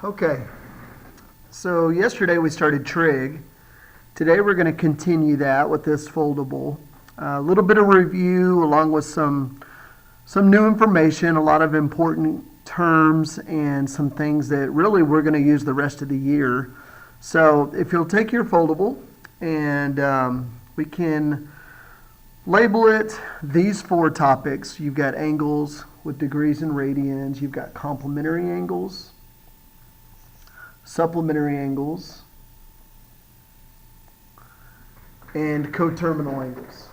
Okay, so yesterday we started trig. Today we're going to continue that with this foldable. A little bit of review along with some new information, a lot of important terms and some things that really we're going to use the rest of the year. So if you'll take your foldable and we can label it these four topics. You've got angles with degrees and radians. You've got complementary angles, supplementary angles, and coterminal angles.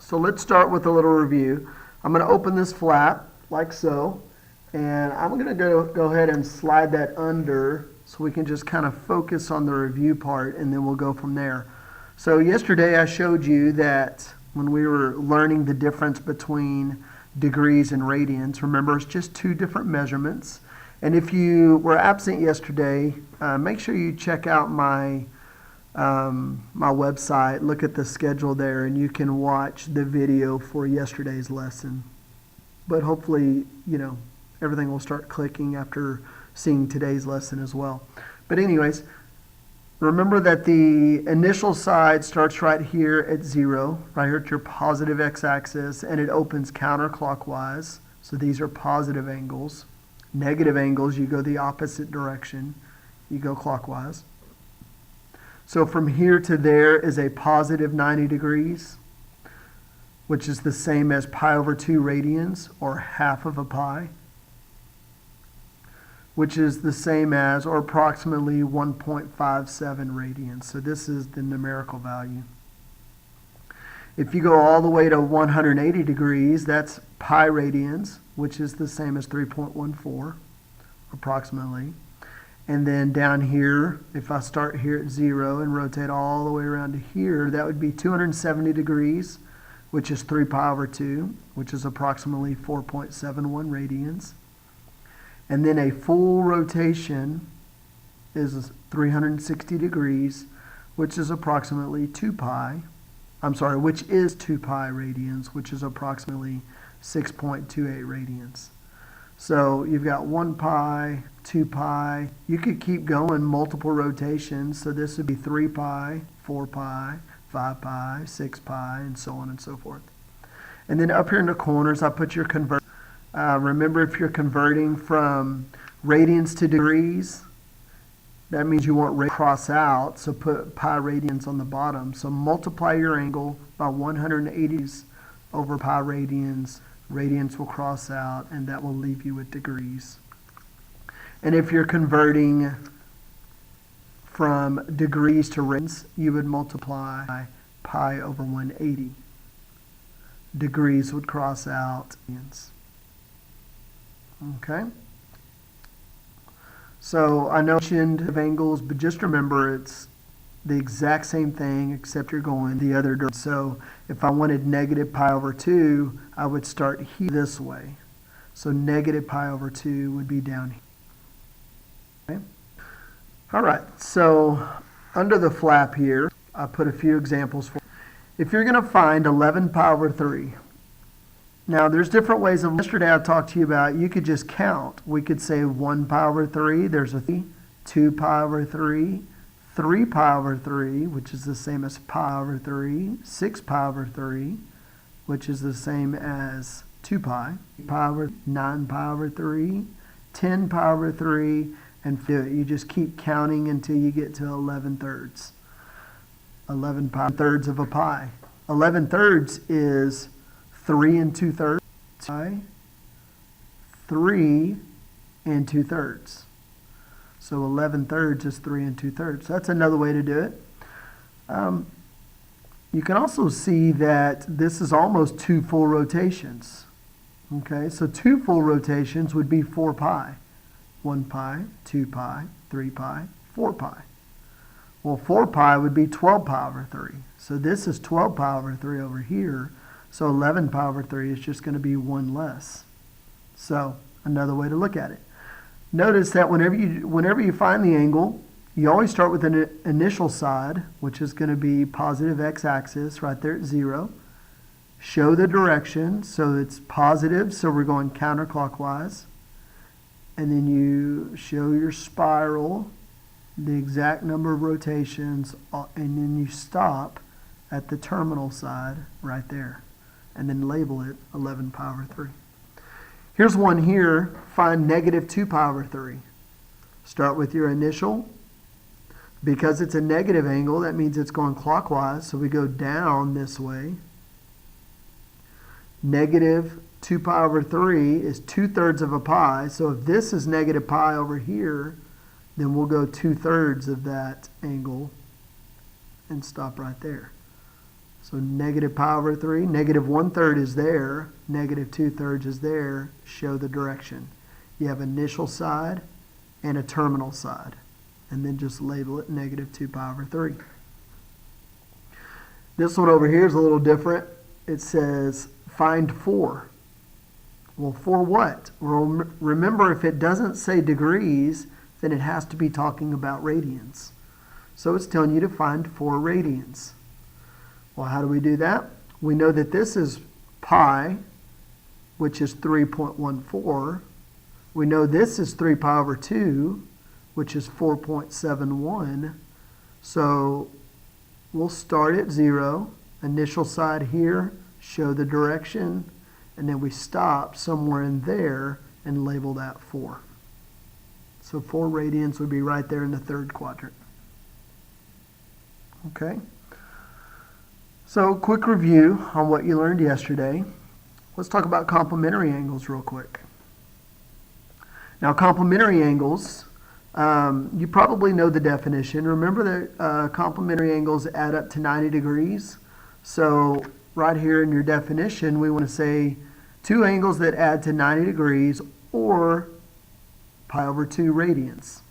So let's start with a little review. I'm going to open this flap like so, and I'm going to go ahead and slide that under so we can just kind of focus on the review part, and then we'll go from there. So yesterday I showed you that when we were learning the difference between degrees and radians, remember it's just two different measurements. And if you were absent yesterday, make sure you check out my website, look at the schedule there, and you can watch the video for yesterday's lesson. But hopefully, everything will start clicking after seeing today's lesson as well. But anyways, remember that the initial side starts right here at 0, right here at your positive x-axis, and it opens counterclockwise. So these are positive angles. Negative angles, you go the opposite direction. You go clockwise. So from here to there is a positive 90 degrees, which is the same as pi over 2 radians, or half of a pi, which is the same as, or approximately 1.57 radians. So this is the numerical value. If you go all the way to 180 degrees, that's pi radians, which is the same as 3.14, approximately. And then down here, if I start here at 0 and rotate all the way around to here, that would be 270 degrees, which is 3 pi over 2, which is approximately 4.71 radians. And then a full rotation is 360 degrees, which is approximately 2 pi. Which is 2 pi radians, which is approximately 6.28 radians. So you've got 1 pi, 2 pi. You could keep going multiple rotations. So this would be 3 pi, 4 pi, 5 pi, 6 pi, and so on and so forth. And then up here in the corners, I put your converter. Remember, if you're converting from radians to degrees, that means you want to cross out, so put pi radians on the bottom. So multiply your angle by 180 over pi radians. Radians will cross out, and that will leave you with degrees. And if you're converting from degrees to radians, you would multiply pi over 180. Degrees would cross out. Okay? So I know I mentioned of angles, but just remember it's the exact same thing except you're going the other direction. So if I wanted negative pi over 2, I would start here this way. So negative pi over 2 would be down here. Okay? All right, so under the flap here, I put a few examples for you. If you're going to find 11 pi over 3, now, there's different ways of, yesterday I talked to you about, you could just count. We could say 1 pi over 3, there's a 3, 2 pi over 3, 3 pi over 3, which is the same as pi over 3, 6 pi over 3, which is the same as 2 pi, 9 pi over 3, 10 pi over 3, and you just keep counting until you get to 11 thirds. 11 pi thirds of a pi. 11 thirds is 3 and 2/3, 3 and 2/3. So 11 thirds is 3 and 2/3. That's another way to do it. You can also see that this is almost 2 full rotations. Okay, so 2 full rotations would be 4 pi. 1 pi, 2 pi, 3 pi, 4 pi. Well, 4 pi would be 12 pi over 3. So this is 12 pi over 3 over here. So 11 pi over 3 is just going to be 1 less. So another way to look at it. Notice that whenever you find the angle, you always start with an initial side, which is going to be positive x-axis right there at 0. Show the direction, so it's positive, so we're going counterclockwise. and then you show your spiral, the exact number of rotations, and then you stop at the terminal side right there, and then label it 11 pi over 3. Here's one here, find negative 2 pi over 3. Start with your initial. Because it's a negative angle, that means it's going clockwise, so we go down this way. Negative 2 pi over 3 is 2/3 of a pi, so if this is negative pi over here, then we'll go 2/3 of that angle and stop right there. So negative pi over 3, negative 1/3 is there, negative 2/3 is there, show the direction. You have initial side and a terminal side, and then just label it negative 2 pi over 3. This one over here is a little different. It says find 4. Well, for what? Well, remember, if it doesn't say degrees, then it has to be talking about radians. So it's telling you to find 4 radians. Well, how do we do that? We know that this is pi, which is 3.14. We know this is 3 pi over 2, which is 4.71. So we'll start at 0, initial side here, show the direction, and then we stop somewhere in there and label that 4. So 4 radians would be right there in the 3rd quadrant. Okay? So quick review on what you learned yesterday. Let's talk about complementary angles real quick. Now, complementary angles, you probably know the definition. Remember that complementary angles add up to 90 degrees. So right here in your definition, we want to say 2 angles that add to 90 degrees or pi over 2 radians.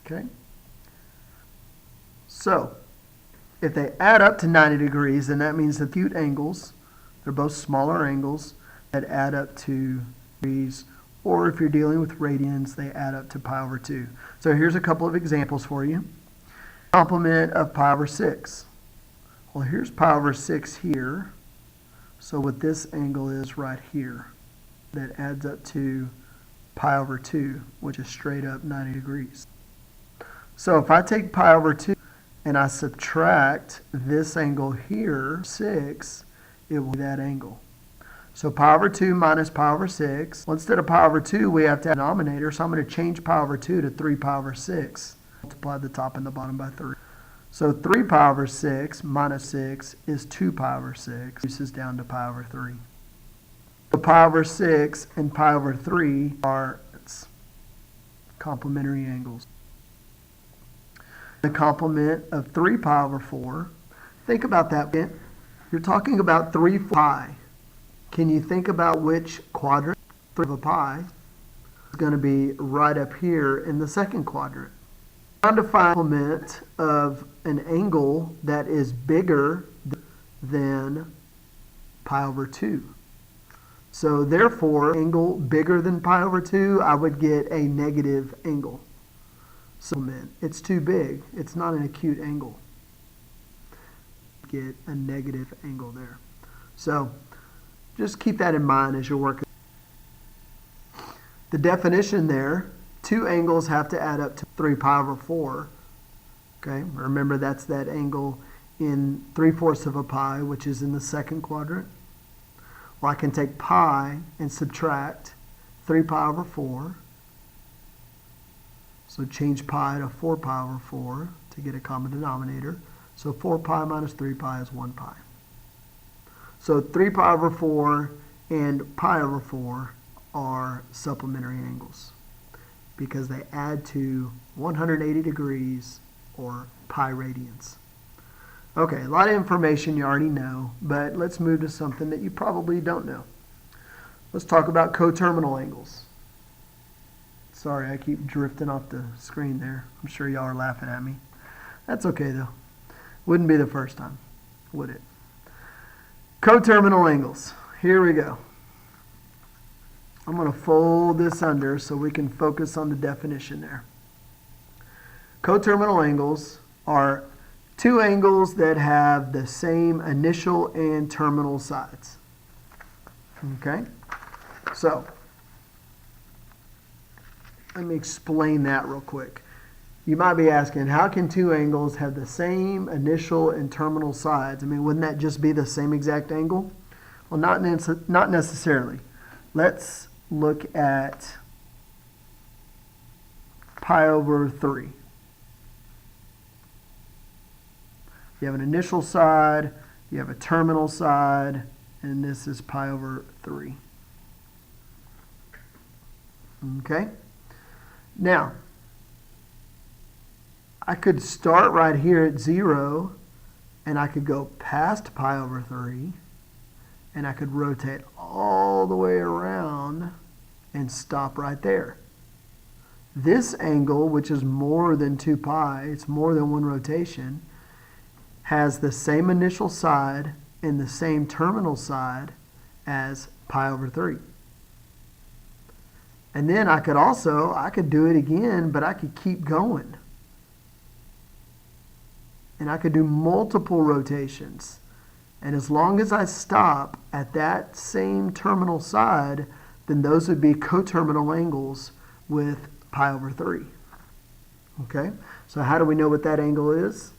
Okay? So if they add up to 90 degrees, then that means the acute angles, they're both smaller angles that add up to degrees, or if you're dealing with radians, they add up to pi over 2. So here's a couple of examples for you. Complement of pi over 6. Well, here's pi over 6 here. So what this angle is right here, that adds up to pi over 2, which is straight up 90 degrees. So if I take pi over 2 and I subtract this angle here, 6, it will be that angle. So pi over 2 minus pi over 6. Well, instead of pi over 2, we have to add a denominator, so I'm going to change pi over 2 to 3 pi over 6. Multiply the top and the bottom by 3. So 3 pi over 6 minus 6 is 2 pi over 6. This is down to pi over 3. So pi over 6 and pi over 3 are complementary angles. The complement of 3 pi over 4. Think about that. You're talking about 3 pi. Can you think about which quadrant? 3 of a pi is going to be right up here in the 2nd quadrant. Trying to find the complement of an angle that is bigger than pi over 2. So therefore, angle bigger than pi over 2, I would get a negative angle. So it's too big. It's not an acute angle. Get a negative angle there. So just keep that in mind as you're working. The definition there, 2 angles have to add up to 3 pi over 4. Okay, remember that's that angle in 3/4 of a pi, which is in the 2nd quadrant. Well, I can take pi and subtract 3 pi over 4. So change pi to 4 pi over 4 to get a common denominator. So 4 pi minus 3 pi is 1 pi. So 3 pi over 4 and pi over 4 are supplementary angles because they add to 180 degrees or pi radians. Okay, a lot of information you already know, but let's move to something that you probably don't know. Let's talk about coterminal angles. Sorry, I keep drifting off the screen there. I'm sure y'all are laughing at me. That's okay though. Wouldn't be the first time, would it? Coterminal angles. Here we go. I'm going to fold this under so we can focus on the definition there. Coterminal angles are 2 angles that have the same initial and terminal sides. Okay? So, let me explain that real quick. You might be asking, how can two angles have the same initial and terminal sides? I mean, wouldn't that just be the same exact angle? Well, not necessarily. Let's look at pi over 3. You have an initial side, you have a terminal side, and this is pi over 3. Okay? Now, I could start right here at 0, and I could go past pi over 3, and I could rotate all the way around and stop right there. This angle, which is more than 2 pi, it's more than one rotation, has the same initial side and the same terminal side as pi over 3. And then I could do it again, but I could keep going. And I could do multiple rotations. And as long as I stop at that same terminal side, then those would be coterminal angles with pi over 3. Okay? So how do we know what that angle is?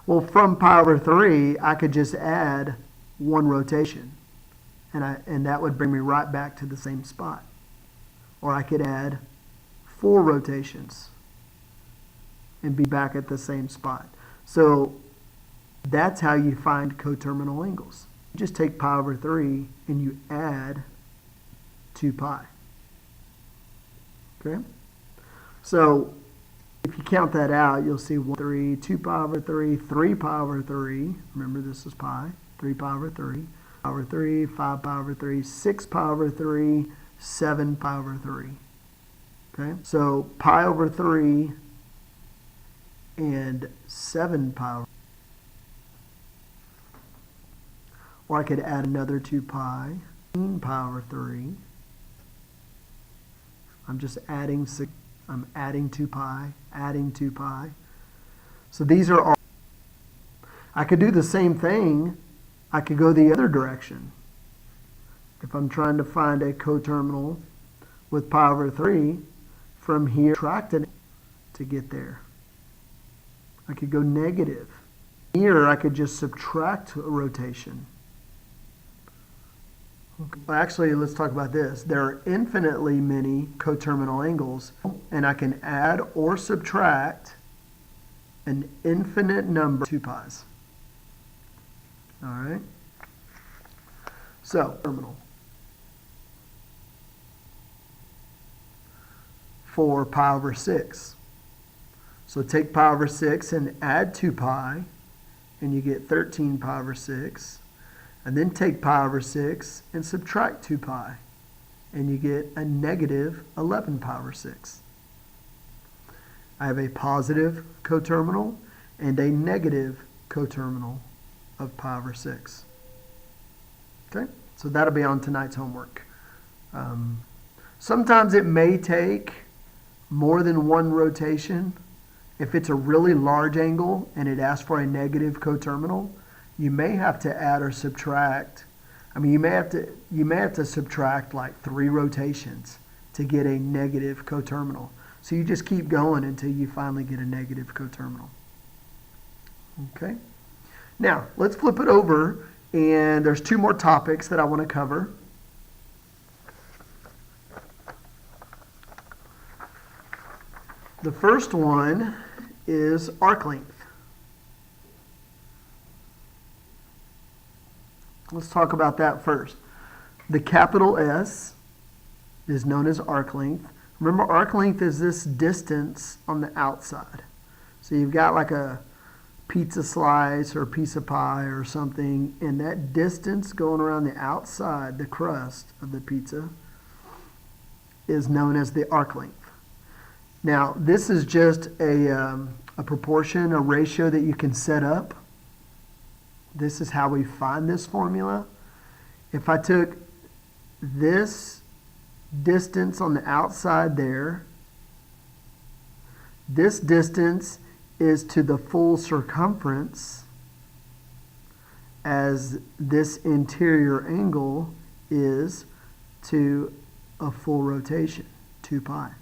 Well, from pi over 3, I could just add one rotation. And that would bring me right back to the same spot. Or I could add 4 rotations and be back at the same spot. So that's how you find coterminal angles. You just take pi over 3 and you add 2 pi. Okay? So if you count that out, you'll see 1, 3, 2 pi over 3, 3 pi over 3. Remember, this is pi. 3 pi over 3, pi over 3, 5 pi over 3, 6 pi over 3, 7 pi over 3. Okay? So pi over 3 and 7 pi over 3. Or I could add another 2 pi, 15 pi over 3. I'm just adding 6. I'm adding 2 pi, adding 2 pi. So these are all. I could do the same thing. I could go the other direction. If I'm trying to find a coterminal with pi over 3, from here, subtract it to get there. I could go negative. Here, I could just subtract a rotation. Okay. Well, actually, let's talk about this. There are infinitely many coterminal angles, and I can add or subtract an infinite number of 2 pi's. All right? So, terminal for pi over 6. So take pi over 6 and add 2 pi, and you get 13 pi over 6. And then take pi over 6 and subtract 2 pi, and you get a negative 11 pi over 6. I have a positive coterminal and a negative coterminal of pi over 6. Okay, so that'll be on tonight's homework. Sometimes it may take more than one rotation. If it's a really large angle and it asks for a negative coterminal, you may have to add or subtract. I mean, you may have to subtract like 3 rotations to get a negative coterminal. So you just keep going until you finally get a negative coterminal. Okay. Now let's flip it over, and there's 2 more topics that I want to cover. The first one is arc length. Let's talk about that first. The capital S is known as arc length. Remember, arc length is this distance on the outside. So you've got like a pizza slice or a piece of pie or something, and that distance going around the outside, the crust of the pizza, is known as the arc length. Now, this is just a proportion, a ratio that you can set up. This is how we find this formula. If I took this distance on the outside there, this distance is to the full circumference, as this interior angle is to a full rotation, 2 pi.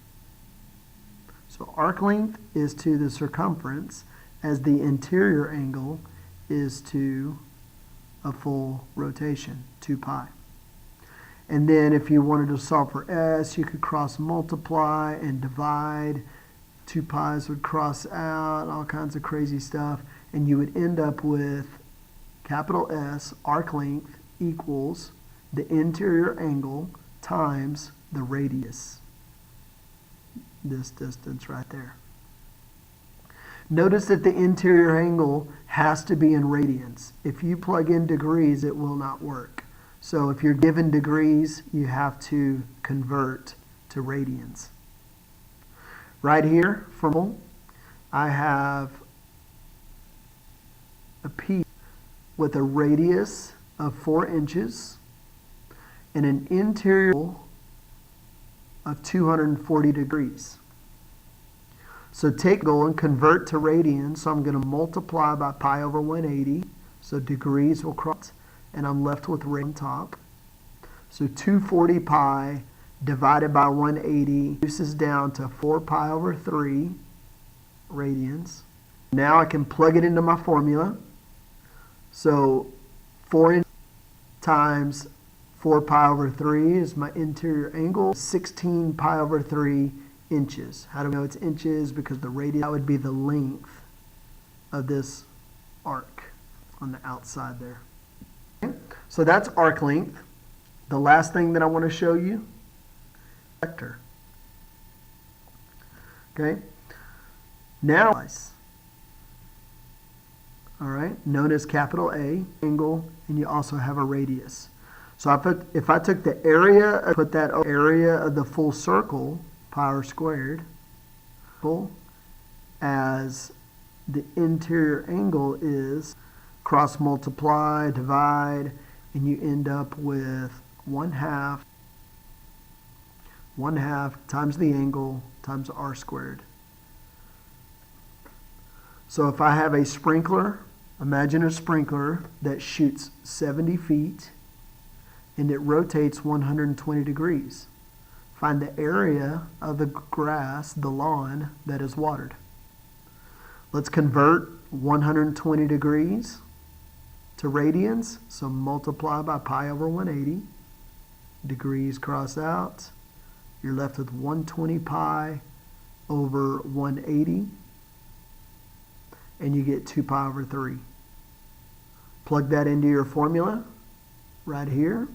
So arc length is to the circumference as the interior angle is to a full rotation, 2 pi. And then if you wanted to solve for s, you could cross multiply and divide. 2 pi's would cross out, all kinds of crazy stuff. And you would end up with capital S, arc length, equals the interior angle times the radius. This distance right there. Notice that the interior angle has to be in radians. If you plug in degrees, it will not work. So if you're given degrees, you have to convert to radians. Right here, I have a piece with a radius of 4 inches and an interior of 240 degrees. So take goal and convert to radians. So I'm going to multiply by pi over 180. So degrees will cross, and I'm left with radians on top. So 240 pi divided by 180 reduces down to 4 pi over 3 radians. Now I can plug it into my formula. So 4 times 4 pi over 3 is my interior angle. 16 pi over 3 inches. How do we know it's inches? Because the radius, that would be the length of this arc on the outside there. Okay. So that's arc length. The last thing that I want to show you, vector. Okay. Now, all right, known as capital A, angle, and you also have a radius. So if I took the area, put that area of the full circle, pi r squared, as the interior angle is, cross multiply, divide, and you end up with 1/2 times the angle times r squared. So if I have a sprinkler, imagine a sprinkler that shoots 70 feet and it rotates 120 degrees. Find the area of the grass, the lawn, that is watered. Let's convert 120 degrees to radians. So multiply by pi over 180. Degrees cross out. You're left with 120 pi over 180. And you get 2 pi over 3. Plug that into your formula right here.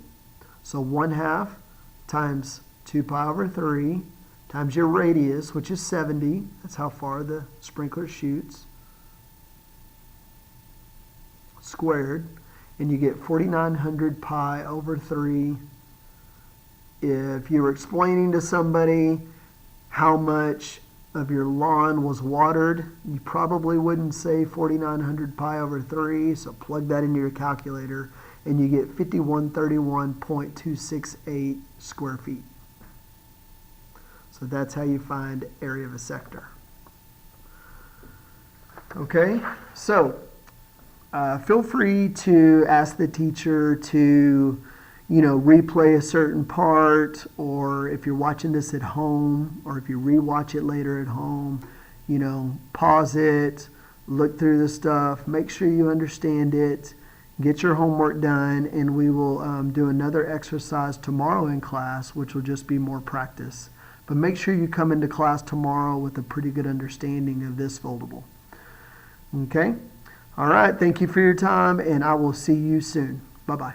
So 1/2 times 2 pi over 3 times your radius, which is 70. That's how far the sprinkler shoots. Squared. And you get 4,900 pi over 3. If you were explaining to somebody how much of your lawn was watered, you probably wouldn't say 4,900 pi over 3. So plug that into your calculator and you get 5131.268 square feet. So that's how you find area of a sector. Okay, so feel free to ask the teacher to, replay a certain part, or if you're watching this at home, or if you rewatch it later at home, pause it, look through the stuff, make sure you understand it, get your homework done, and we will do another exercise tomorrow in class, which will just be more practice. But make sure you come into class tomorrow with a pretty good understanding of this foldable. Okay? All right, thank you for your time, and I will see you soon. Bye-bye.